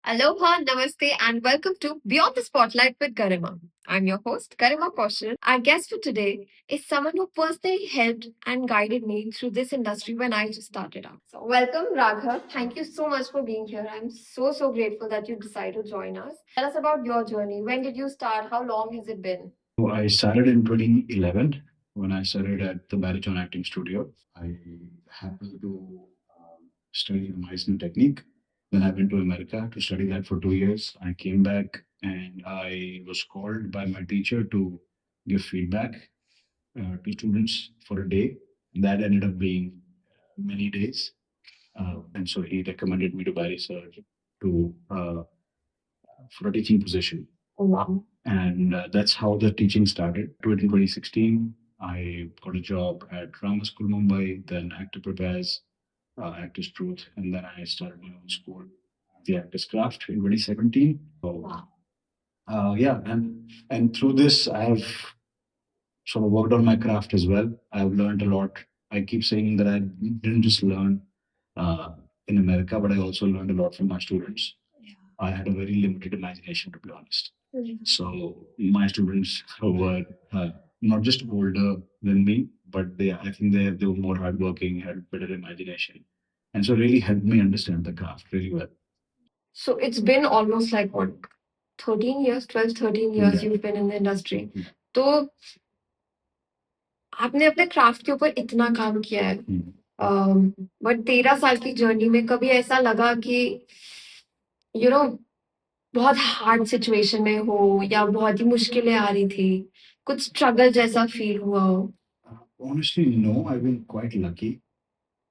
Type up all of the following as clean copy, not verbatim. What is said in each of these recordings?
Aloha, namaste, and welcome to Beyond the Spotlight with Garima. I'm your host, Garima Kaushal. Our guest for today is someone who personally helped and guided me through this industry when I just started out. So, welcome, Raghav. Thank you so much for being here. I'm so grateful that you decided to join us. Tell us about your journey. When did you start? How long has it been? So I started in 2011 when I started at the Baritone Acting Studio. I happened to study the Meisner technique. Then I went to America to study that for 2 years. I came back and I was called by my teacher to give feedback to students for a day. That ended up being many days. And so he recommended me to Barry Sir to for a teaching position. Oh, wow. And that's how the teaching started. In 2016, I got a job at Drama School Mumbai, then Actor Prepares, Actors Truth, and then I started my own school, the Actors Craft, in 2017. So, Wow. yeah, and through this, I have sort of worked on my craft as well. I've learned a lot. I keep saying that I didn't just learn uh, in America, but I also learned a lot from my students. I had a very limited imagination, to be honest. So my students were not just older than me, but I think they were more hardworking, had better imagination, and so really helped me understand the craft really well. So it's been almost like what, 13 years, 12, 13 years Yeah. you've been in the industry. Yeah. तो आपने अपने craft के ऊपर इतना काम किया है, but 13 साल की जर्नी में कभी ऐसा लगा कि यू नो बहुत हार्ड सिचुएशन में हो या बहुत ही मुश्किलें आ रही थी, कुछ स्ट्रगल जैसा फील हुआ हो? Honestly, no. I've been quite lucky.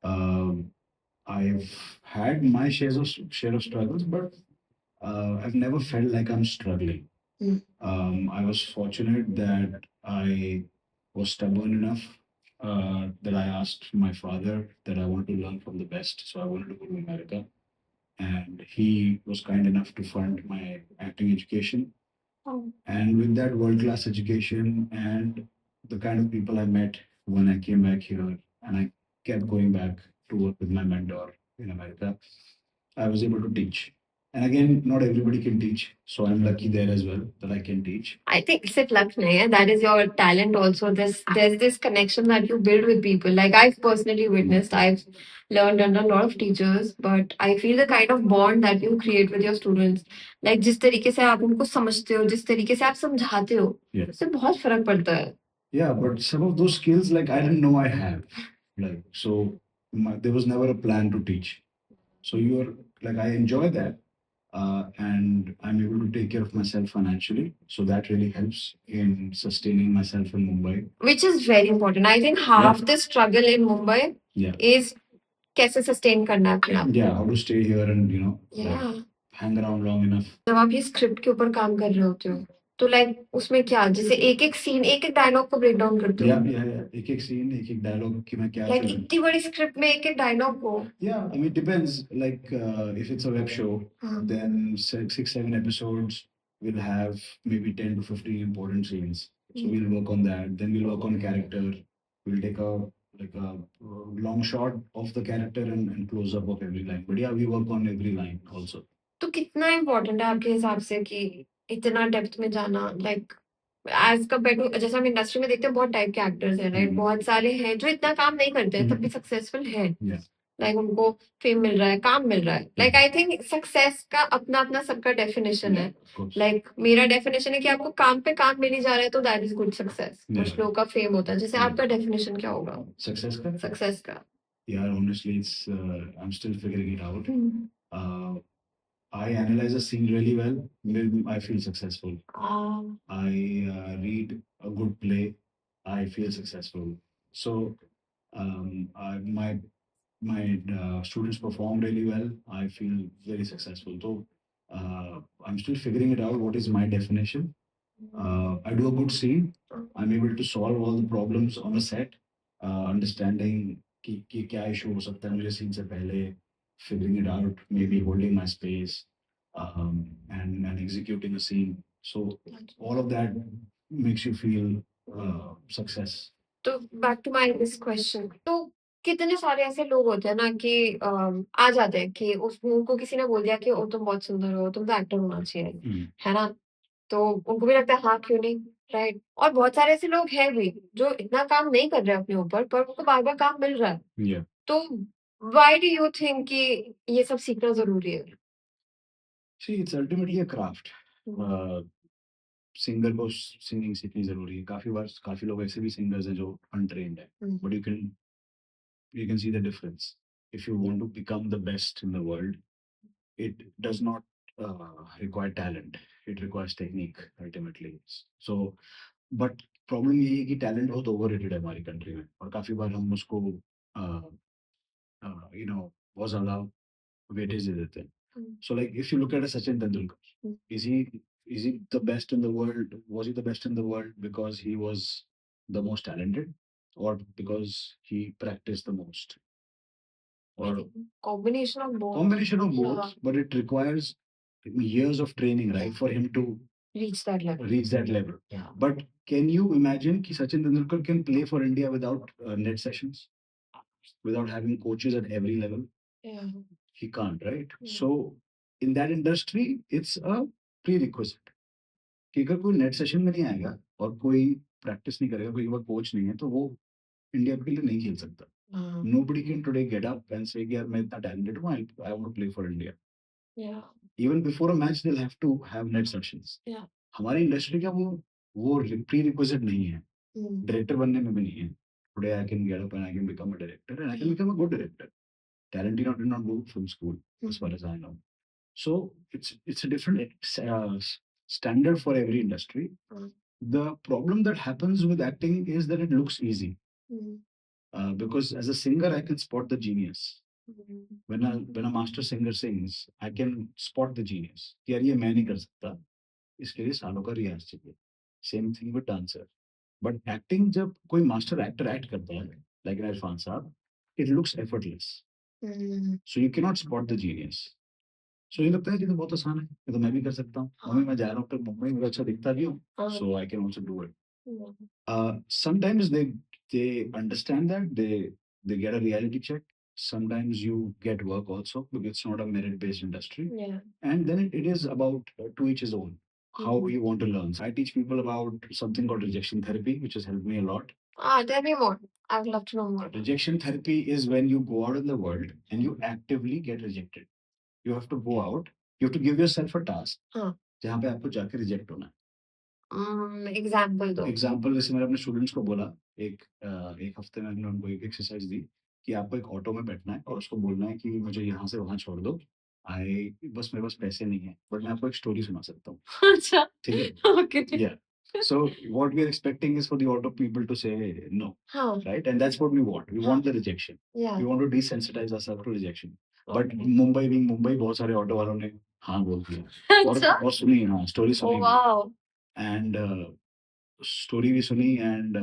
Um, I've had my share of struggles, but I've never felt like I'm struggling. Mm. I was fortunate that I was stubborn enough that I asked my father that I want to learn from the best. So I wanted to go to America. And he was kind enough to fund my acting education. Oh. And with that world class education and the kind of people I met when I came back here, and I kept going back to work with my mentor in America, I was able to teach. And again, not everybody can teach. So I'm lucky there as well that I can teach. I think it's luck, nahi, that is your talent also. There's this connection that you build with people. Like I've personally witnessed, I've learned under a lot of teachers, but I feel the kind of bond that you create with your students, like जिस तरीके से आप उनको समझते हो, जिस तरीके से आप समझाते हो, Yeah. उससे बहुत फर्क पड़ता है. Yeah, but some of those skills, like I didn't know I have. Like, so there was never a plan to teach. So you're like, I enjoy that. And I'm able to take care of myself financially. So that really helps in sustaining myself in Mumbai. Which is very important. I think half the struggle in Mumbai Yeah. is कैसे sustain करना है अपने आप को. Yeah, how to stay here and, like, Yeah. hang around long enough. जब आप ये script के ऊपर काम कर रहे होते हो, तो लाइक उसमें क्या, जैसे एक-एक सीन, एक-एक डायलॉग को ब्रेक डाउन करते हो? Yeah. एक-एक scene, एक-एक dialogue कि मैं क्या लाइक चल इतनी बड़ी स्क्रिप्ट में एक-एक डायलॉग को? Yeah, I mean, it depends. Like, if it's a web show, हाँ. then six, 7 episodes will have maybe 10 to 15 important scenes. So we'll work on that. Then we'll work on character. We'll take a long shot of the character and close up of every line. But yeah, we work on every line also. तो कितना important है आपके हिसाब से कि इतना depth में जाना, लाइक एज कम्पेयर टू, जैसे हम इंडस्ट्री में देखते हैं बहुत टाइप के एक्टर्स हैं, राइट? बहुत सारे हैं जो इतना काम नहीं करते हैं तब भी सक्सेसफुल है. Yeah. लाइक उनको फेम मिल रहा है, काम मिल रहा है. लाइक आई थिंक सक्सेस का अपना अपना सबका डेफिनेशन है. Of course. लाइक मेरा डेफिनेशन है कि आपको काम पे काम मिल ही जा रहा है तो दैट इज गुड सक्सेस. कुछ Yeah. लोगों का फेम होता है, जैसे Yeah. आपका डेफिनेशन क्या होगा Success का? सक्सेस का? Yeah, honestly, I'm still figuring it out. Uh, I analyze a scene really well. Maybe I feel successful. I read a good play. I feel successful. So my students perform really well. I feel very successful. So I'm still figuring it out. What is my definition? I do a good scene. I'm able to solve all the problems on a set. Understanding कि क्या issue हो सकता है मुझे scene से पहले, figuring it out, maybe holding my space, and executing a scene. So all of that makes you feel success. तो back to my this question, तो कितने सारे ऐसे लोग होते हैं ना कि आ जाते हैं कि उनको किसी ने बोल दिया कि ओ तुम बहुत सुंदर हो, तुम तो एक्टर होना चाहिए, है ना? तो उनको भी लगता है हाँ, क्यों नहीं, राइट? और बहुत सारे ऐसे लोग हैं भी जो इतना काम नहीं कर रहे हैं अपने ऊपर पर उनको बार-बार काम मिल रहा है। Yeah. तो व्हाई डू यू थिंक कि ये सब सीखना ज़रूरी है? See, it's ultimately a craft. Hmm, singer को सिंगिंग सीखनी ज़रूरी है। काफ़ी लोग ऐसे भी सिंगर्स हैं जो अनट्रेन्ड हैं। हुँ, but you can see the difference. If you want to become the best in the world, it does not require talent. It requires technique ultimately. So, but problem यही है कि टैलेंट बहुत overrated है हमारी country में और काफ़ी बार हम उसको बहुत ज़्यादा वेटेज दे देते हैं. हुँ, So like if you look at a Sachin Tendulkar, hmm, is he is he the best in the world? Was he the best in the world because he was the most talented, or because he practiced the most, I or think combination of both. combination of both? Yeah, But it requires years of training, right, yeah, for him to reach that level. reach that level. Yeah. But can you imagine कि Sachin Tendulkar can play for India without net sessions, without having coaches at every level? Yeah. He can't, right? Yeah. So in that industry, it's a prerequisite. कि अगर कोई net session में नहीं आएगा और कोई practice नहीं करेगा, कोई कोच नहीं है, तो वो इंडिया के लिए नहीं खेल सकता. हाँ, Nobody can today get up and say कि यार मैं इतना talented हूँ, I want to play for India. yeah, Even before a match, they'll have to have net sessions. yeah. हमारी इंडस्ट्री का वो प्रीरिक्विजिट नहीं है. हुँ, डायरेक्टर बनने में भी नहीं है. Today I can get up and I can become a director and I can become a good director. Tarantino did not go to film school, as far hmm, as I know. So it's a different standard for every industry. हाँ, The problem that happens with acting is that it looks easy. Hmm, Because as a singer, I can spot the genius. Hmm, When a master singer sings, I can spot the genius. कि यार ये मैं नहीं कर सकता. इसके लिए सालों का रियाज चाहिए. Same thing with dancer. But acting जब कोई master actor act करता है, like इरफान साहब, it looks effortless. Hmm, So you cannot spot the genius. So ये लगता है कि तो बहुत आसान है, ये तो मैं भी कर सकता हूँ. मम्मी मैं जा रहा हूँ फिर मुंबई में अच्छा दिखता भी हूँ. हाँ, So I can also do it. Hmm, Sometimes they understand that they get a reality check. Sometimes you get work also because it's not a merit based industry. yeah. And then it is about to each his own. How Mhm. you want to learn. So I teach people about something called rejection therapy, which has helped me a lot. Tell me more. I would love to know more. Rejection therapy is when you go out in the world and you actively get rejected. You have to go out. You have to give yourself a task. हाँ, जहाँ पे आपको जाके reject होना है. Example दो। Example जैसे मैंने अपने स्टूडेंट्स को बोला, एक हफ्ते में हमने उनको एक एक्सरसाइज दी कि आपको एक ऑटो में बैठना है और उसको बोलना है कि मुझे यहाँ से वहाँ छोड़ दो. बस मेरे पास पैसे नहीं है, बट मैं आपको एक स्टोरी सुना सकता हूँ. अच्छा, ठीक है. Okay. Yeah. So what we are expecting is for the auto people to say no, हाँ, right? And that's what we want. We हाँ, want the rejection. yeah, We want to desensitize ourselves to rejection. But okay. Mumbai being Mumbai, बहुत सारे auto वालों ने हाँ बोल दिया अच्छा? और सुनी, हाँ स्टोरी ओह सुनी भी. वाओ! एंड स्टोरी भी सुनी एंड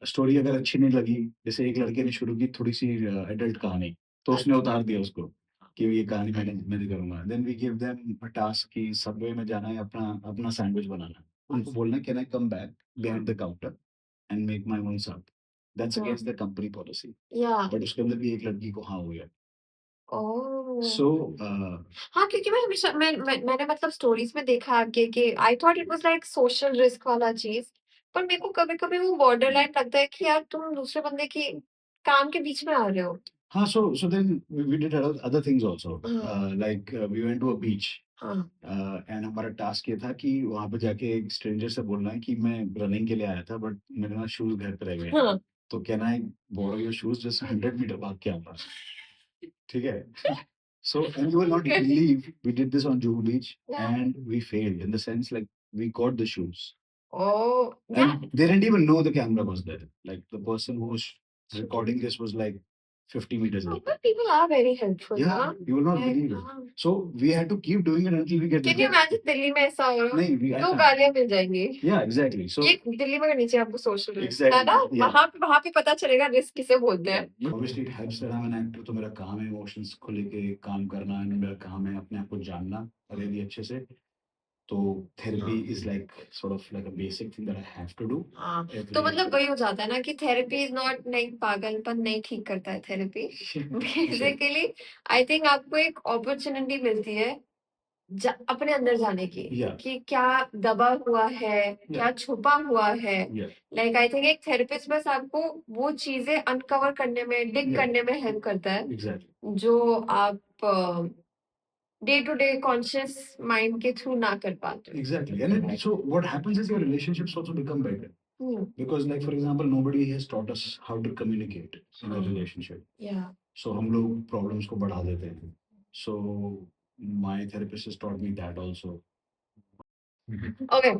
स्टोरी अगर अच्छी नहीं लगी, जैसे एक लड़के ने शुरू की थोड़ी सी एडल्ट कहानी, तो उसने अच्छा, उतार दिया उसको कि ये कहानी मैं नहीं करूंगा. Then we give them a task कि सबवे में जाना है, अपना अपना सैंडविच बनाना है. उनको बोलना can I come back behind the counter and make my own सब. दैट्स हाँ, अगेंस्ट द कंपनी पॉलिसी. या बट उसके अंदर भी एक लड़की को हाँ हो गया. ओह! सो हाँ, क्योंकि मैं हमेशा मैंने मतलब स्टोरीज़ में देखा आगे कि I thought it was like social risk वाला चीज़, पर मेरे को कभी-कभी वो बॉर्डर लाइन लगता है कि यार तुम दूसरे बंदे की काम के बीच में आ रहे हो। हाँ, so then we did other things also. हाँ, Like we went to a beach. हाँ, एंड हमारा टास्क ये था कि वहाँ पे जाके एक स्ट्रेंजर से बोलना है कि मैं रनिंग के लिए आया था बट मेरे ना शूज घर पे रह गए हैं. हाँ, तो can I borrow your shoes, just 100 metre भाग के आऊंगा. ठीक है. So and you will not okay, believe we did this on Juhu beach yeah and we failed in the sense like we got the shoes oh! Yeah and they didn't even know the camera was there. Like the person who was recording this was like 50 meters away. but people are very helpful, Yeah, हाँ, you will not like believe it. हाँ। So we had to keep doing it until we get can you the. Imagine Delhi में ऐसा हो रहा? नहीं, 2 गालियाँ मिल जाएँगी। yeah, exactly. So ये दिल्ली में करनी चाहिए आपको सोशल रिस्क, है exactly, ना? yeah. वहाँ पे पता चलेगा रिस्क किसे बोलते Yeah. हैं। But obviously it helps that I'm an actor, तो मेरा काम है इमोशंस को लेके काम करना, and मेरा काम है अपने आप को जानना really अच्छे से. So therapy is like sort of like a basic thing that I have to do. हाँ every तो मतलब day. वही हो जाता है ना कि थेरेपी इज नॉट नहीं पागलपन नहीं ठीक करता है थेरेपी बेसिकली आई थिंक आपको एक अपॉर्चुनिटी मिलती है अपने अंदर जाने की Yeah. कि क्या दबा हुआ है क्या छुपा हुआ है Yeah. लाइक आई थिंक एक थेरेपिस्ट बस आपको वो चीजें अनकवर करने में डिग Yeah. करने में हेल्प करता है Exactly. जो आप day to day conscious mind के थ्रू ना कर पाते हो Exactly. And so what happens is your relationships also become better. Because like for example, nobody has taught us how to communicate in a relationship. या So हम लोग problems को बढ़ा देते हैं. So my therapist has taught me that also. Okay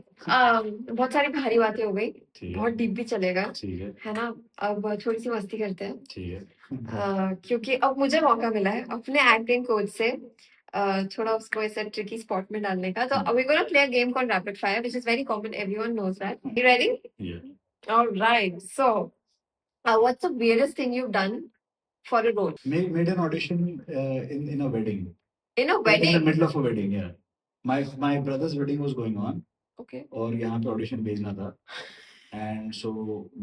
बहुत सारी भारी बातें हो गई ठीक है. बहुत डीप भी चलेगा ठीक है ना अब थोड़ी सी मस्ती करते हैं ठीक है. क्योंकि अब मुझे मौका मिला है अपने एक्टिंग कोच से थोड़ा उसको ऐसे ट्रिकी स्पॉट में डालने का तो we gonna play a game called rapid fire which is very common everyone knows that you ready Yeah. Alright so what's the weirdest thing you've done for a role Made an audition in a wedding. in a In the wedding middle of a wedding, yeah. My brother's wedding was going on. okay और यहाँ पे audition भेजना था and so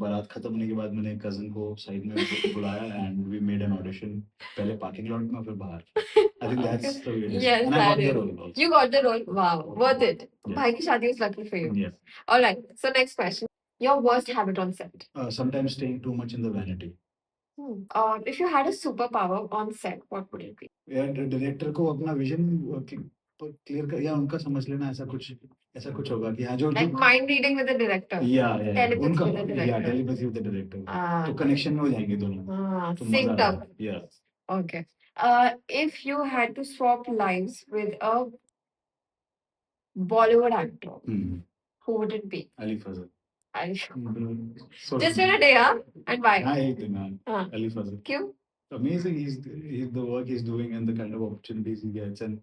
बारात खत्म होने के बाद मैंने कजन को साइड में बुलाया and we made an audition पहले पार्किंग लॉट में फिर बाहर I think that's the weirdest yes and I got that the is role also. you got the role wow worth it Yeah. भाई की शादी was lucky for you Yeah. all right so next question your worst habit on set Sometimes staying too much in the vanity. if you had a superpower on set what would it be यार director को अपना vision clear कर या उनका समझ लेना ऐसा कुछ होगा कि हाँ जो like mind reading with the director या telepathy उनका with the director या telepathy with the director ah तो कनेक्शन में हो जाएंगे दोनों तो मजा synced up आएगा या okay if you had to swap lives with a Bollywood actor who would it be Ali Fazal. Ali So just for a day huh and why हाँ एक दिन हाँ हाँ Ali Fazal. क्यों Amazing he's the work he's doing and the kind of opportunities he gets and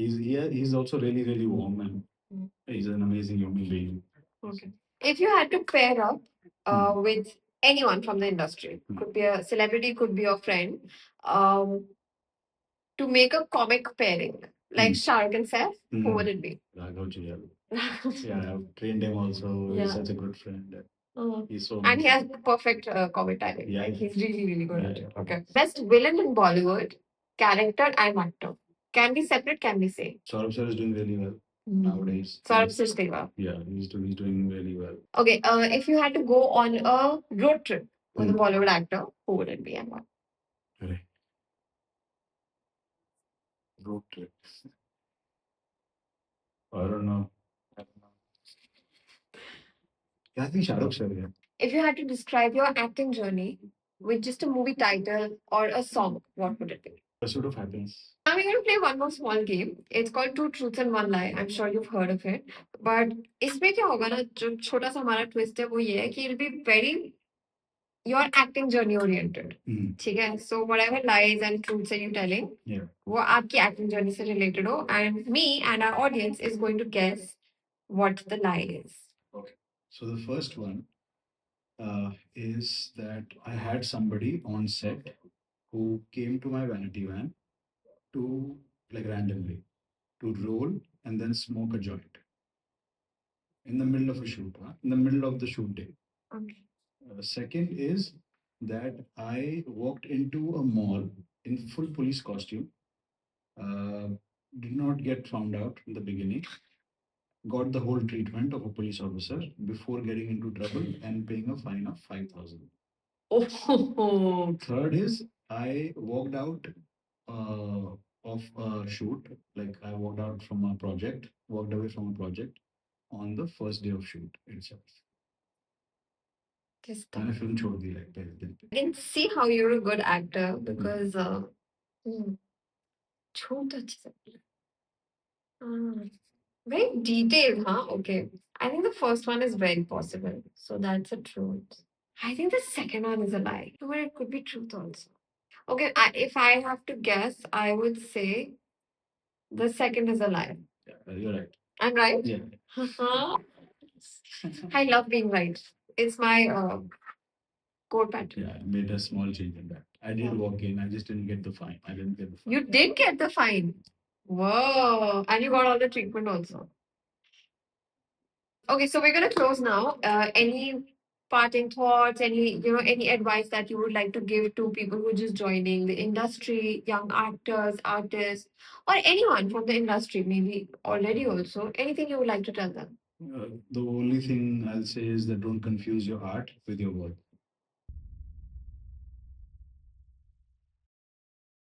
he's also really warm and he's an amazing human being. Okay. If you had to pair up with anyone from the industry, could be a celebrity, could be your friend, to make a comic pairing, like Shark and Seth, who would it be? Raghav Jiyal. Yeah, I've trained him also. Yeah. He's such a good friend. He's so And he has perfect comic timing. Yeah. Like he's really good at Yeah. it. Okay. Best villain in Bollywood, character and actor. Can be separate, can be same. Saurabh sir is doing really well nowadays. Saurabh Sachdeva. Yeah, he's doing really well. Okay, if you had to go on a road trip with a Bollywood actor, who would it be and why? Correct. Road trip. I don't know. Yeah, I think Shah Rukh sir. Yeah. If you had to describe your acting journey with just a movie title or a song, what would it be? Pursuit of Happiness. Now we're going to play one more small game. It's called Two Truths and One Lie. I'm sure you've heard of it. But इसमें क्या होगा ना जो छोटा सा हमारा twist है वो ये है कि it'll be very your acting journey oriented. ठीक है? So whatever lies and truths that you're telling, Yeah. वो आपकी acting journey से related हो, and me and our audience is going to guess what the lie is. Okay. So the first one is that I had somebody on set who came to my vanity van to like randomly to roll and then smoke a joint in the middle of a shoot, in the middle of the shoot day. Okay. Second is that I walked into a mall in full police costume. Did not get found out in the beginning. Got the whole treatment of a police officer before getting into trouble and paying a fine of 5,000. Oh. Third is I walked out of a shoot, like I walked out from a project, walked away from a project on the first day of shoot itself. Just मैंने film छोड़ दी like पहले दिन पे. I can see how you're a good actor because छोड़ तो अच्छे से very detailed, huh? Okay. I think the first one is very possible. So that's a truth. I think the second one is a lie. But it could be truth also. Okay, if I have to guess, I would say the second is a lie. Yeah, you're right. I'm right? Yeah. I love being right. It's my code pattern. Yeah, I made a small change in that. I did walk in, I just didn't get the fine. I didn't get the fine. You did get the fine. Whoa. And you got all the treatment also. Okay, so we're gonna close now. Any parting thoughts? Any advice that you would like to give to people who are just joining the industry, young actors, artists, or anyone from the industry, maybe already also? Anything you would like to tell them? The only thing I'll say is that don't confuse your art with your work.